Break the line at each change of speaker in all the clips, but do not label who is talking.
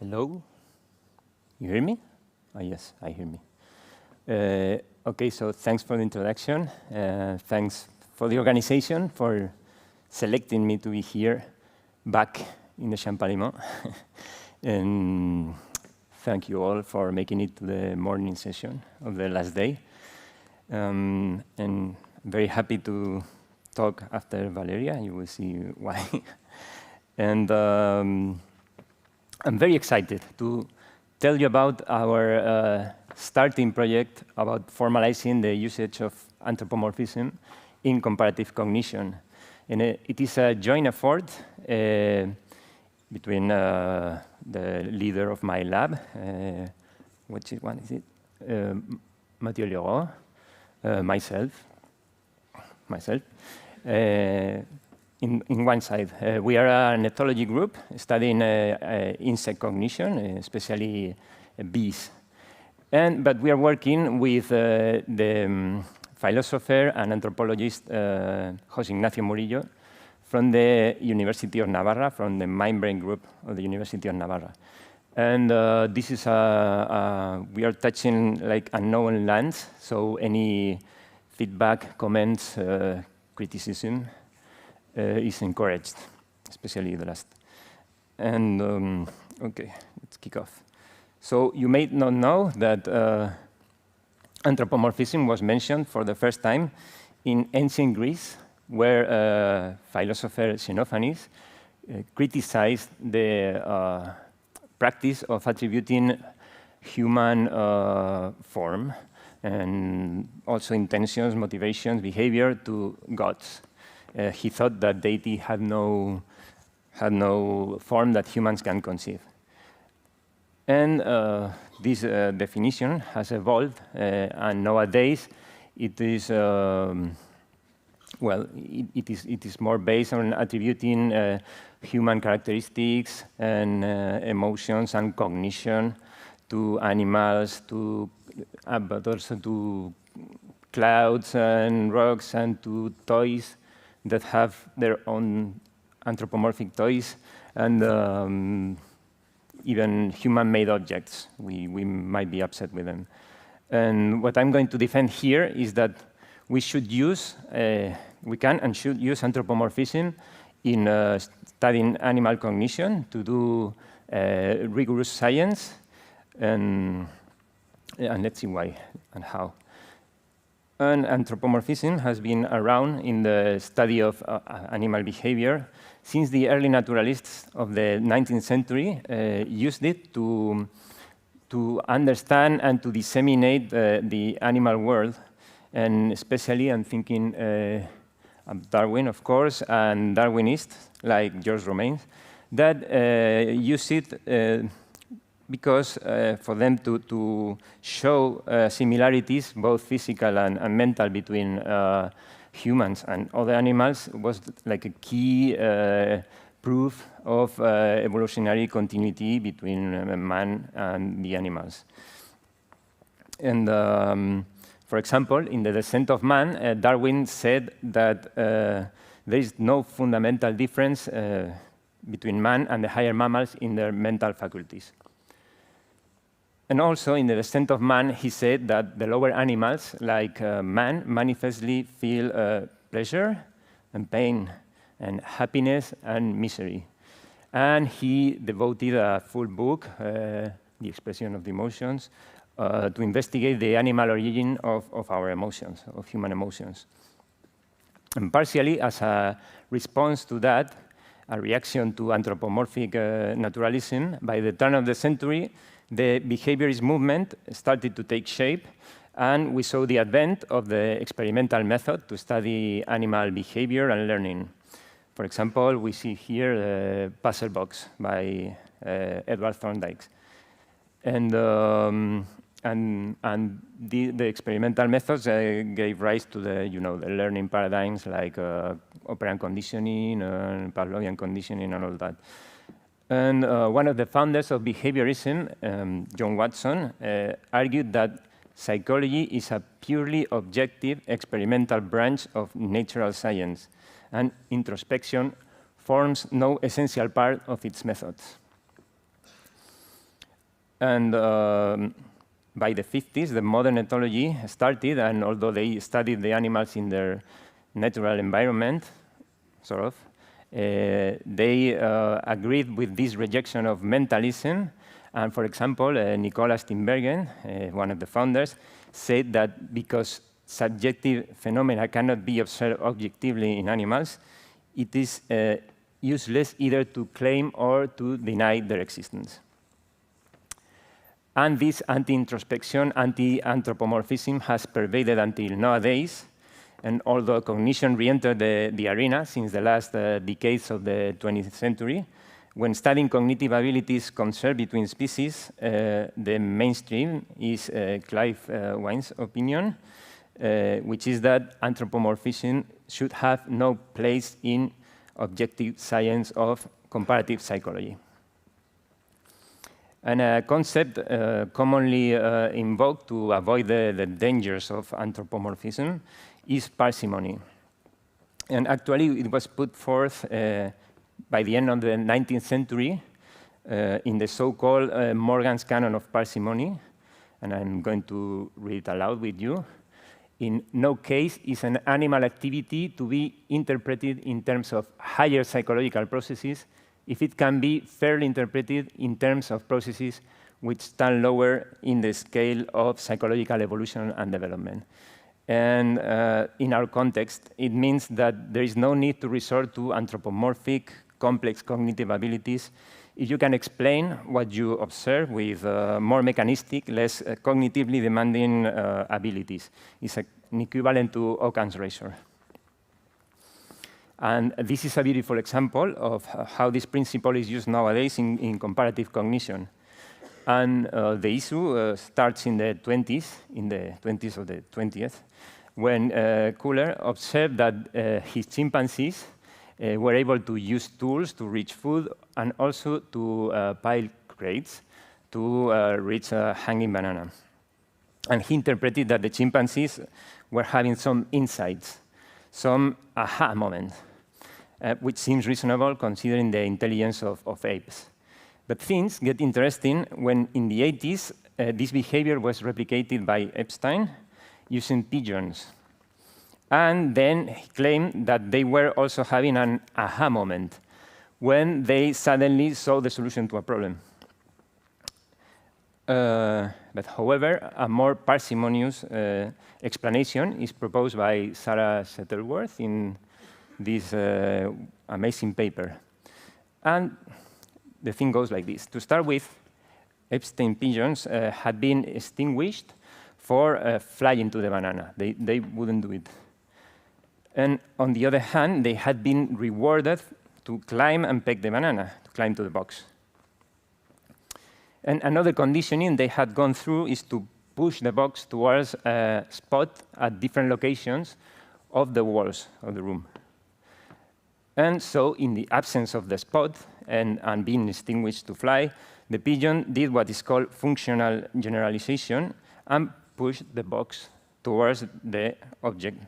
Hello? You hear me? Oh, yes, I hear me. OK, so thanks for the introduction. Thanks for the organization for selecting me to be here back in the Champalimaud. And thank you all for making it to the morning session of the last day. And I'm very happy to talk after Valeria. You will see why. And I'm very excited to tell you about our starting project about formalizing the usage of anthropomorphism in comparative cognition. And it is a joint effort between the leader of my lab, which one is it? Madirolas, myself. In one side, we are an ethology group studying insect cognition, especially bees. But we are working with the philosopher and anthropologist José Ignacio Murillo from the University of Navarra, from the Mind-Brain group of the University of Navarra. And this is we are touching like unknown lands, so any feedback, comments, criticism is encouraged, especially the last. And OK, let's kick off. So you may not know that anthropomorphism was mentioned for the first time in ancient Greece, where philosopher Xenophanes criticized the practice of attributing human form and also intentions, motivations, behavior to gods. He thought that deity had no form that humans can conceive. And this definition has evolved, and nowadays it is it is more based on attributing human characteristics and emotions and cognition to animals, but also to clouds and rocks and to toys that have their own anthropomorphic toys, and even human-made objects. We might be upset with them. And what I'm going to defend here is that we should use, we can and should use anthropomorphism in studying animal cognition to do rigorous science, and let's see why and how. And anthropomorphism has been around in the study of animal behavior since the early naturalists of the 19th century used it to understand and to disseminate the animal world. And especially, I'm thinking of Darwin, of course, and Darwinists like George Romains that use it because for them to show similarities, both physical and mental, between humans and other animals was like a key proof of evolutionary continuity between man and the animals. And for example, in The Descent of Man, Darwin said that there is no fundamental difference between man and the higher mammals in their mental faculties. And also, in The Descent of Man, he said that the lower animals, like man, manifestly feel pleasure and pain, and happiness and misery. And he devoted a full book, The Expression of the Emotions, to investigate the animal origin of our emotions, of human emotions. And partially, as a response to that, a reaction to anthropomorphic naturalism, by the turn of the century, the behaviorist movement started to take shape, and we saw the advent of the experimental method to study animal behavior and learning. For example, we see here the Puzzle Box by Edward Thorndike. And the experimental methods gave rise to the learning paradigms like operant conditioning and Pavlovian conditioning and all that. And one of the founders of behaviorism, John Watson, argued that psychology is a purely objective experimental branch of natural science, and introspection forms no essential part of its methods. And by the 50s, the modern ethology started, and although they studied the animals in their natural environment, sort of, they agreed with this rejection of mentalism. And for example, Nicolas Tinbergen, one of the founders, said that because subjective phenomena cannot be observed objectively in animals, it is useless either to claim or to deny their existence. And this anti-introspection, anti-anthropomorphism has pervaded until nowadays. And although cognition re-entered the arena since the last decades of the 20th century, when studying cognitive abilities conserved between species, the mainstream is Clive Wine's opinion, which is that anthropomorphism should have no place in objective science of comparative psychology. And a concept commonly invoked to avoid the dangers of anthropomorphism is parsimony. And actually, it was put forth by the end of the 19th century in the so-called Morgan's Canon of Parsimony. And I'm going to read it aloud with you. In no case is an animal activity to be interpreted in terms of higher psychological processes if it can be fairly interpreted in terms of processes which stand lower in the scale of psychological evolution and development. And in our context, it means that there is no need to resort to anthropomorphic, complex cognitive abilities if you can explain what you observe with more mechanistic, less cognitively demanding abilities. It's an equivalent to Occam's razor. And this is a beautiful example of how this principle is used nowadays in comparative cognition. And the issue starts in the 20s of the 20th, when Kuller observed that his chimpanzees were able to use tools to reach food and also to pile crates to reach a hanging banana. And he interpreted that the chimpanzees were having some insights, some aha moment, which seems reasonable considering the intelligence of apes. But things get interesting when, in the 80s, this behavior was replicated by Epstein using pigeons. And then he claimed that they were also having an aha moment when they suddenly saw the solution to a problem. But however, a more parsimonious explanation is proposed by Sarah Shuttleworth in this amazing paper. And the thing goes like this. To start with, Epstein pigeons had been extinguished for flying to the banana. They wouldn't do it. And on the other hand, they had been rewarded to climb and peck the banana, to climb to the box. And another conditioning they had gone through is to push the box towards a spot at different locations of the walls of the room. And so, in the absence of the spot and being extinguished to fly, the pigeon did what is called functional generalization and pushed the box towards the object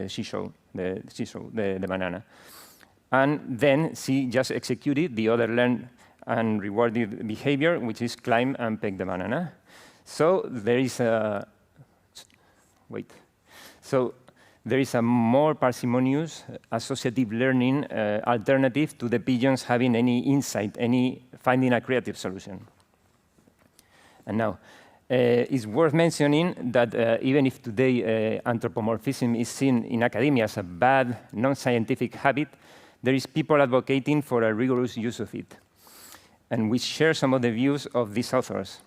she showed, the banana. And then she just executed the other learned and rewarded behavior, which is climb and peck the banana. So there is a there is a more parsimonious associative learning alternative to the pigeons having any insight, any finding a creative solution. And now, it's worth mentioning that even if today anthropomorphism is seen in academia as a bad, non-scientific habit, there is people advocating for a rigorous use of it. And we share some of the views of these authors.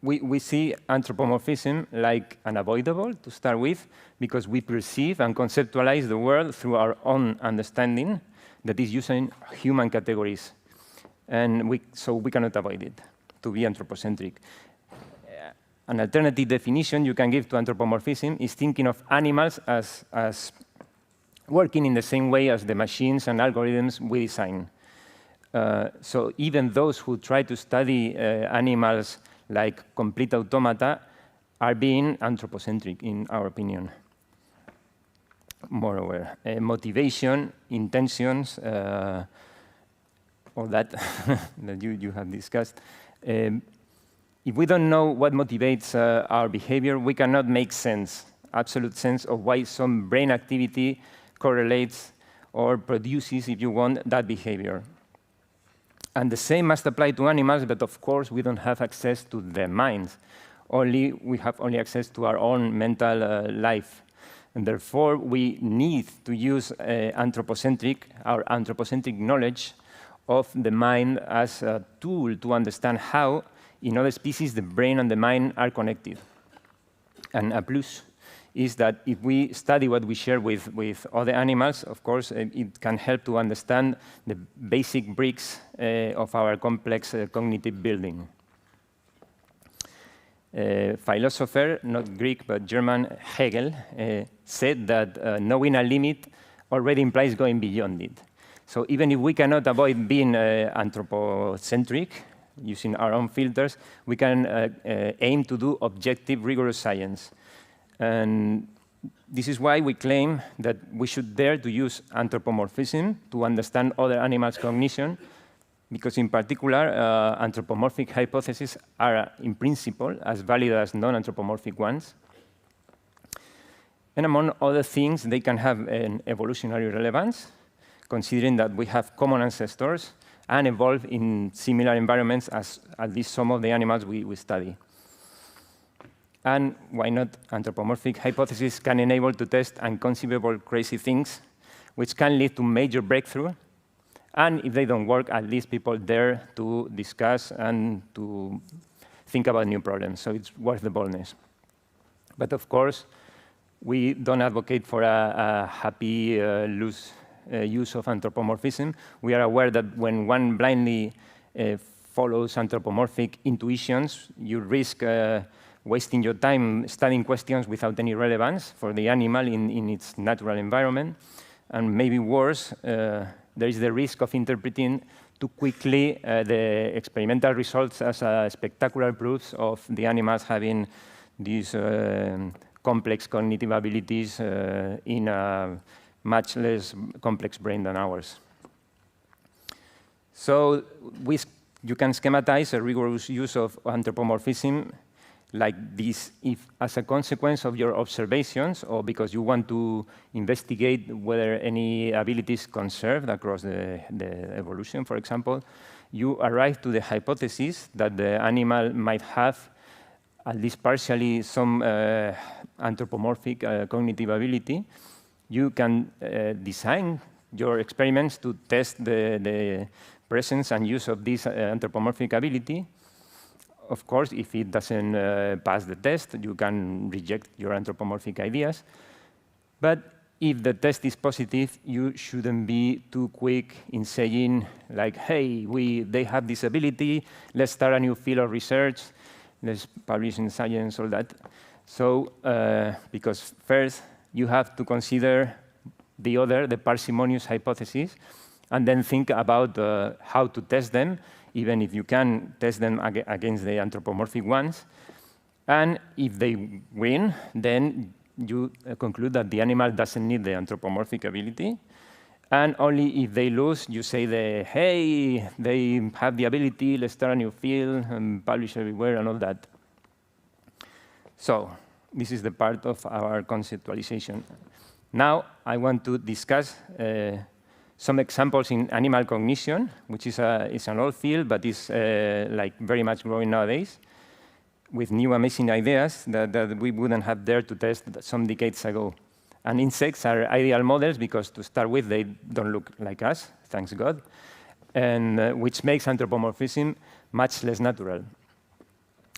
We see anthropomorphism like unavoidable to start with, because we perceive and conceptualize the world through our own understanding that is using human categories. And so we cannot avoid it, to be anthropocentric. An alternative definition you can give to anthropomorphism is thinking of animals as working in the same way as the machines and algorithms we design. So even those who try to study animals like complete automata are being anthropocentric, in our opinion. Moreover, motivation, intentions, all that that you have discussed, if we don't know what motivates our behavior, we cannot make sense, absolute sense, of why some brain activity correlates or produces, if you want, that behavior. And the same must apply to animals, but of course we don't have access to their minds. We have only access to our own mental life. And therefore, we need to use our anthropocentric knowledge of the mind as a tool to understand how, in other species, the brain and the mind are connected. And a plus is that if we study what we share with other animals, of course, it can help to understand the basic bricks of our complex cognitive building. Philosopher, not Greek, but German, Hegel, said that knowing a limit already implies going beyond it. So even if we cannot avoid being anthropocentric, using our own filters, we can aim to do objective, rigorous science. And this is why we claim that we should dare to use anthropomorphism to understand other animals' cognition, because in particular, anthropomorphic hypotheses are, in principle, as valid as non-anthropomorphic ones. And among other things, they can have an evolutionary relevance, considering that we have common ancestors and evolve in similar environments as at least some of the animals we study. And why not? Anthropomorphic hypotheses can enable to test inconceivable crazy things, which can lead to major breakthrough. And if they don't work, at least people dare to discuss and to think about new problems. So it's worth the boldness. But of course, we don't advocate for a happy, loose use of anthropomorphism. We are aware that when one blindly follows anthropomorphic intuitions, you risk wasting your time studying questions without any relevance for the animal in its natural environment. And maybe worse, there is the risk of interpreting too quickly the experimental results as spectacular proofs of the animals having these complex cognitive abilities in a much less complex brain than ours. So you can schematize a rigorous use of anthropomorphism like this if, as a consequence of your observations, or because you want to investigate whether any abilities conserved across the evolution, for example, you arrive to the hypothesis that the animal might have at least partially some anthropomorphic cognitive ability. You can design your experiments to test the presence and use of this anthropomorphic ability. Of course, if it doesn't pass the test, you can reject your anthropomorphic ideas. But if the test is positive, you shouldn't be too quick in saying, like, hey, they have this ability, let's start a new field of research, let's publish in Science, all that. So, because first, you have to consider the parsimonious hypothesis, and then think about how to test them, even if you can test them against the anthropomorphic ones. And if they win, then you conclude that the animal doesn't need the anthropomorphic ability. And only if they lose, you say, hey, they have the ability, let's start a new field and publish everywhere and all that. So this is the part of our conceptualization. Now I want to discuss some examples in animal cognition, which is an old field, but is like very much growing nowadays, with new amazing ideas that we wouldn't have dared to test some decades ago. And insects are ideal models because, to start with, they don't look like us, thanks God, and which makes anthropomorphism much less natural.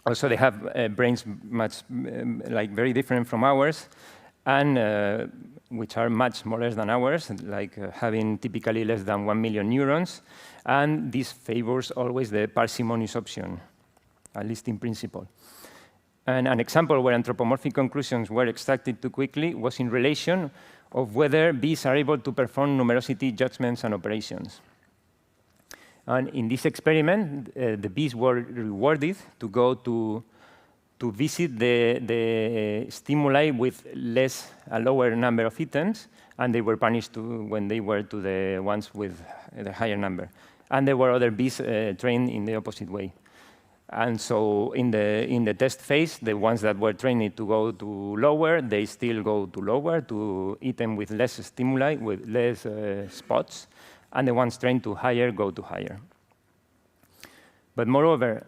Also, they have brains much very different from ours, and which are much smaller than ours, like having typically less than 1 million neurons. And this favors always the parsimonious option, at least in principle. And an example where anthropomorphic conclusions were extracted too quickly was in relation of whether bees are able to perform numerosity judgments and operations. And in this experiment, the bees were rewarded to go to visit the stimuli with a lower number of items, and they were punished when they were to the ones with the higher number. And there were other bees trained in the opposite way. And so in the test phase, the ones that were trained to go to lower, they still go to lower to eat them with less stimuli, with less spots. And the ones trained to higher go to higher. But moreover,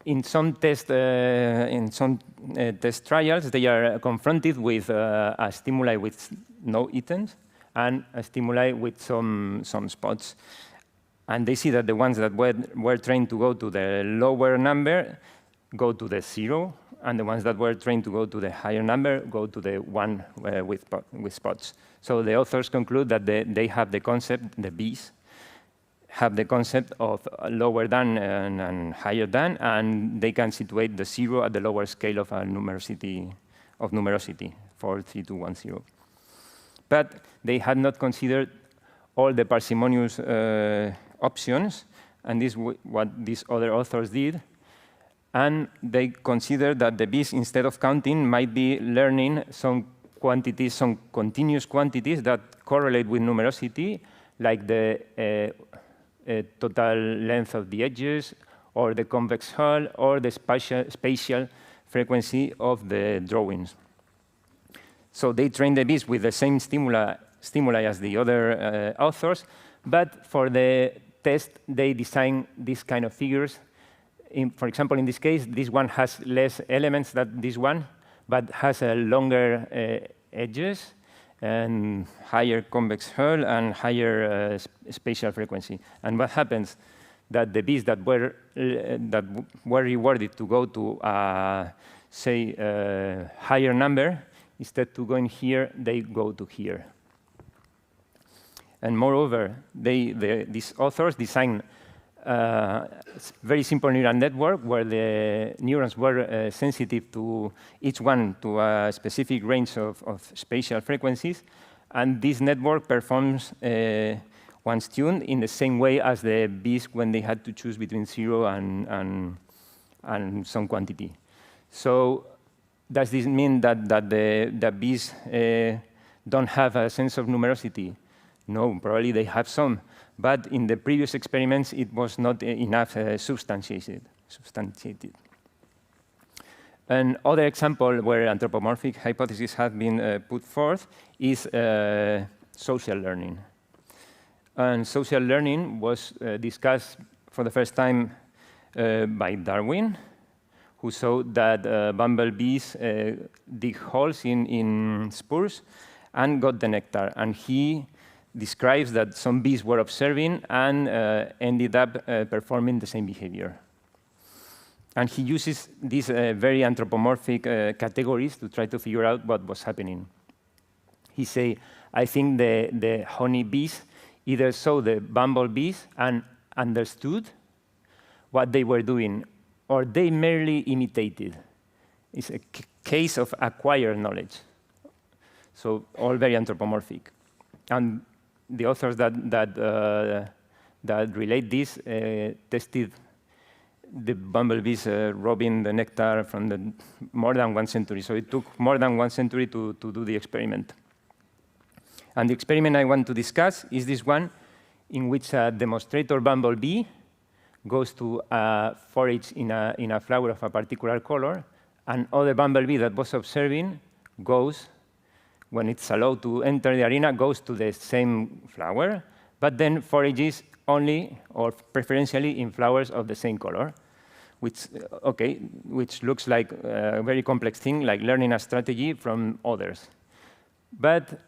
in some test trials, they are confronted with a stimuli with no items and a stimuli with some spots. And they see that the ones that were trained to go to the lower number go to the 0, and the ones that were trained to go to the higher number go to the 1 with spots. So the authors conclude that they have the concept, the bees, have the concept of lower than and higher than, and they can situate the 0 at the lower scale of a numerosity, 43210. But they had not considered all the parsimonious options, and this is what these other authors did. And they considered that the bees, instead of counting, might be learning some quantities, some continuous quantities that correlate with numerosity, like the total length of the edges, or the convex hull, or the spatial frequency of the drawings. So they trained the bees with the same stimuli as the other authors, but for the test, they designed these kind of figures. For example, in this case, this one has less elements than this one, but has a longer edges and higher convex hull and higher spatial frequency. And what happens? That the bees that were rewarded to go to, say, a higher number, instead to going here, they go to here. And moreover, these authors designed a very simple neural network where the neurons were sensitive to each one to a specific range of spatial frequencies. And this network performs, once tuned, in the same way as the bees when they had to choose between 0 and some quantity. So does this mean that the bees don't have a sense of numerosity? No, probably they have some. But in the previous experiments, it was not enough substantiated. Another example where anthropomorphic hypotheses have been put forth is social learning. And social learning was discussed for the first time by Darwin, who showed that bumblebees dig holes in spurs and got the nectar. And he describes that some bees were observing and ended up performing the same behavior. And he uses these very anthropomorphic categories to try to figure out what was happening. He says, I think the honey bees either saw the bumblebees and understood what they were doing, or they merely imitated. It's a case of acquired knowledge. So all very anthropomorphic. And the authors that relate this tested the bumblebees robbing the nectar from more than 1 century. So it took more than 1 century to do the experiment. And the experiment I want to discuss is this one, in which a demonstrator bumblebee goes to forage in a flower of a particular color, and other bumblebee that was observing goes, when it's allowed to enter the arena, goes to the same flower, but then forages only or preferentially in flowers of the same color, which looks like a very complex thing, like learning a strategy from others. But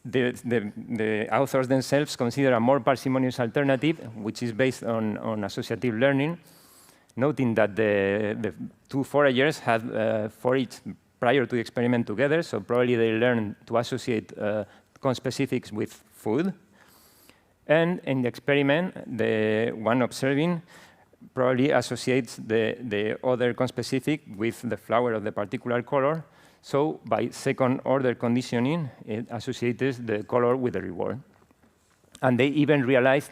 the authors themselves consider a more parsimonious alternative, which is based on associative learning, noting that the two foragers had foraged prior to the experiment together, so probably they learned to associate conspecifics with food. And in the experiment, the one observing probably associates the other conspecific with the flower of the particular color. So by second-order conditioning, it associates the color with the reward. And they even realized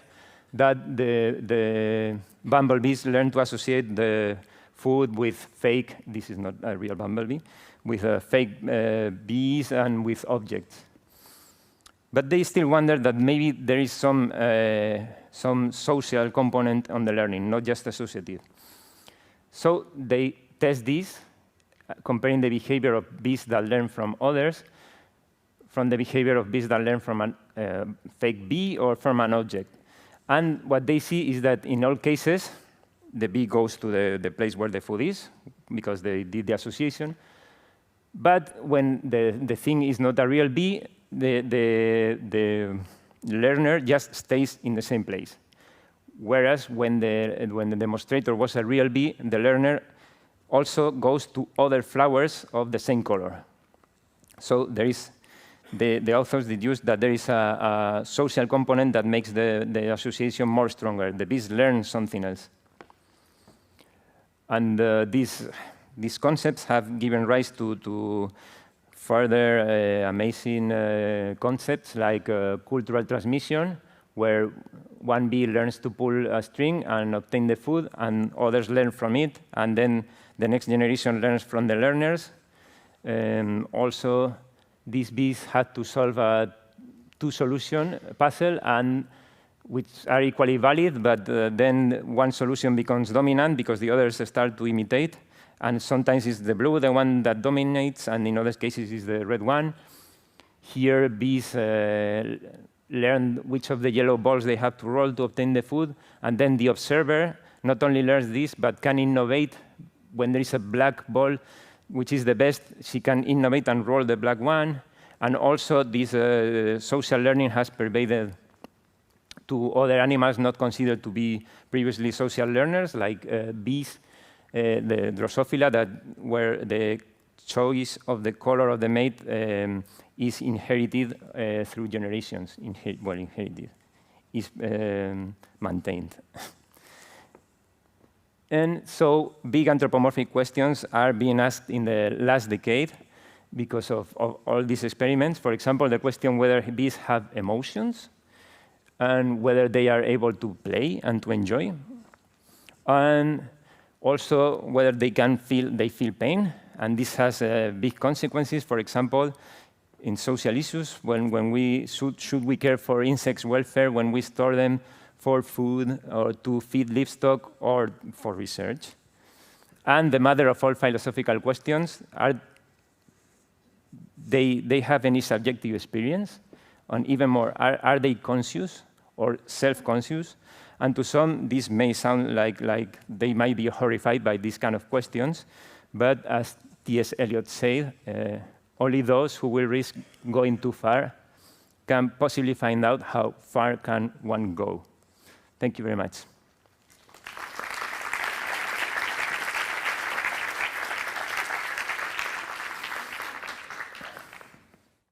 that the bumblebees learn to associate the food with fake, this is not a real bumblebee, with fake bees and with objects. But they still wonder that maybe there is some social component on the learning, not just associative. So they test this, comparing the behavior of bees that learn from others, from the behavior of bees that learn from a fake bee or from an object. And what they see is that in all cases, the bee goes to the place where the food is, because they did the association. But when the thing is not a real bee, the learner just stays in the same place. Whereas when the demonstrator was a real bee, the learner also goes to other flowers of the same color. So there is, the authors deduced that there is a social component that makes the association more stronger. The bees learn something else. And these concepts have given rise to further amazing concepts like cultural transmission, where one bee learns to pull a string and obtain the food, and others learn from it, and then the next generation learns from the learners. Also, these bees had to solve a two-solution puzzle, and which are equally valid, but then one solution becomes dominant because the others start to imitate. And sometimes it's the blue, the one that dominates, and in other cases it's the red one. Here, bees learn which of the yellow balls they have to roll to obtain the food, and then the observer not only learns this, but can innovate. When there is a black ball, which is the best, she can innovate and roll the black one. And also, this social learning has pervaded to other animals not considered to be previously social learners, like bees, the Drosophila, where the choice of the color of the mate is inherited through generations. Inherited is maintained. And so big anthropomorphic questions are being asked in the last decade because of all these experiments. For example, the question whether bees have emotions and whether they are able to play and to enjoy. And also whether they feel pain. And this has big consequences. For example, in social issues, when we should we care for insects' welfare when we store them for food or to feed livestock or for research. And the mother of all philosophical questions, they have any subjective experience? And even more, are they conscious or self-conscious? And to some, this may sound like they might be horrified by these kind of questions. But as T.S. Eliot said, only those who will risk going too far can possibly find out how far can one go. Thank you very much.